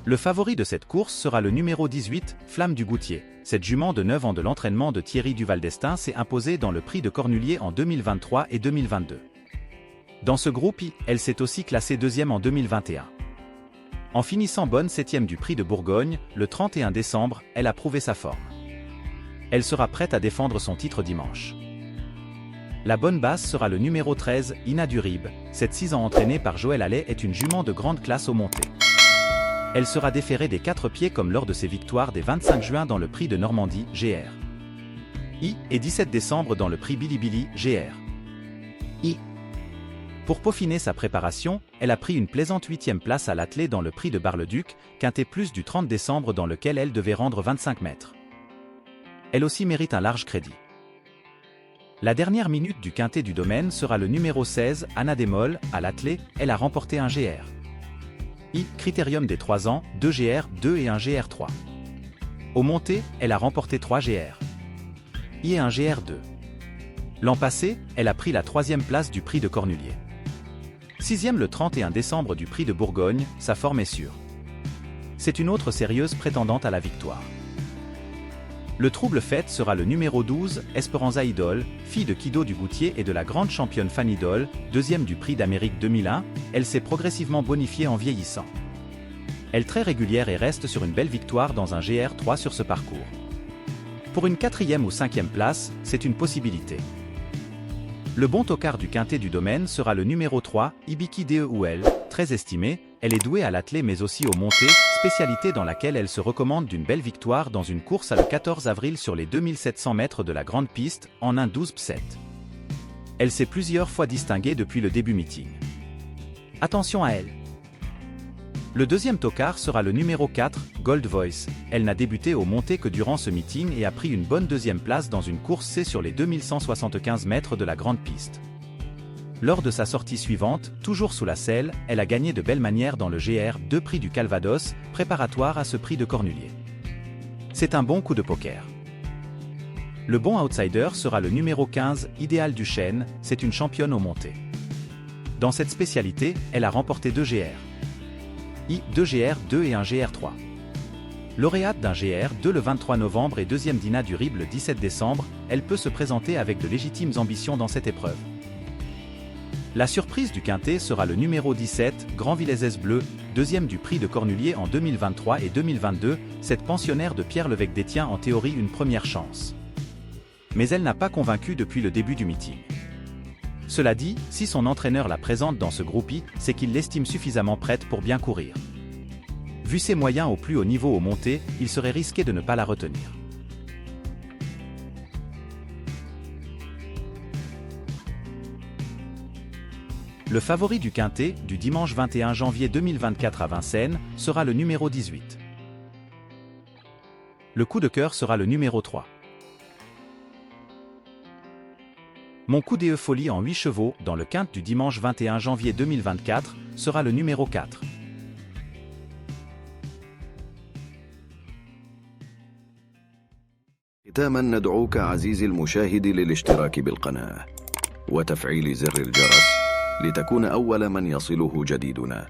Le favori de cette course sera le numéro 18, Flamme du Goutier. Cette jument de 9 ans de l'entraînement de Thierry Duval-Destin s'est imposée dans le prix de Cornulier en 2023 et 2022. Dans ce groupe I, elle s'est aussi classée deuxième en 2021. En finissant bonne septième du prix de Bourgogne, le 31 décembre, elle a prouvé sa forme. Elle sera prête à défendre son titre dimanche. La bonne basse sera le numéro 13, Ina Durib. Cette 6 ans entraînée par Joël Allais est une jument de grande classe au monté. Elle sera déférée des 4 pieds comme lors de ses victoires des 25 juin dans le prix de Normandie, GR. I et 17 décembre dans le prix Bilibili, GR. I. Pour peaufiner sa préparation, elle a pris une plaisante 8e place à l'attelé dans le prix de Bar-le-Duc, quintet plus du 30 décembre dans lequel elle devait rendre 25 mètres. Elle aussi mérite un large crédit. La dernière minute du quintet du domaine sera le numéro 16, Anna Desmolles, à l'attelé, elle a remporté un GR. I, critérium des 3 ans, 2 GR, 2 et un GR 3. Au monté, elle a remporté 3 GR. I et un GR 2. L'an passé, elle a pris la 3e place du prix de Cornulier. 6e le 31 décembre du prix de Bourgogne, sa forme est sûre. C'est une autre sérieuse prétendante à la victoire. Le trouble fête sera le numéro 12, Esperanza Idol, fille de Kido du Goutier et de la grande championne Fanny Idol, 2e du prix d'Amérique 2001, elle s'est progressivement bonifiée en vieillissant. Elle très régulière et reste sur une belle victoire dans un GR 3 sur ce parcours. Pour une 4e ou 5e place, c'est une possibilité. Le bon tocard du quintet du domaine sera le numéro 3, Ibiki Deul, très estimée, elle est douée à l'attelé mais aussi au monté, spécialité dans laquelle elle se recommande d'une belle victoire dans une course à le 14 avril sur les 2700 mètres de la grande piste, en 1-12-7. Elle s'est plusieurs fois distinguée depuis le début meeting. Attention à elle. Le deuxième tocard sera le numéro 4, Gold Voice. Elle n'a débuté au monté que durant ce meeting et a pris une bonne 2e place dans une course C sur les 2175 mètres de la grande piste. Lors de sa sortie suivante, toujours sous la selle, elle a gagné de belle manière dans le GR 2 prix du Calvados, préparatoire à ce prix de Cornulier. C'est un bon coup de poker. Le bon outsider sera le numéro 15, Idéal du Chêne, c'est une championne au monté. Dans cette spécialité, elle a remporté 2 GR. I, 2 GR 2 et un GR 3. Lauréate d'un GR 2 le 23 novembre et 2e d'Ina Durib le 17 décembre, elle peut se présenter avec de légitimes ambitions dans cette épreuve. La surprise du quintet sera le numéro 17, Grand Villezès Bleu, 2e du prix de Cornulier en 2023 et 2022, cette pensionnaire de Pierre Levesque détient en théorie une première chance. Mais elle n'a pas convaincu depuis le début du meeting. Cela dit, si son entraîneur la présente dans ce groupe I, c'est qu'il l'estime suffisamment prête pour bien courir. Vu ses moyens au plus haut niveau au monté, il serait risqué de ne pas la retenir. Le favori du quintet, du dimanche 21 janvier 2024 à Vincennes, sera le numéro 18. Le coup de cœur sera le numéro 3. Mon coup d'e folie en 8 chevaux, dans le quinte du dimanche 21 janvier 2024, sera le numéro 4. ختاما ندعوك عزيزي المشاهد للاشتراك بالقناة وتفعيل زر الجرس لتكون أول من يصله جديدنا.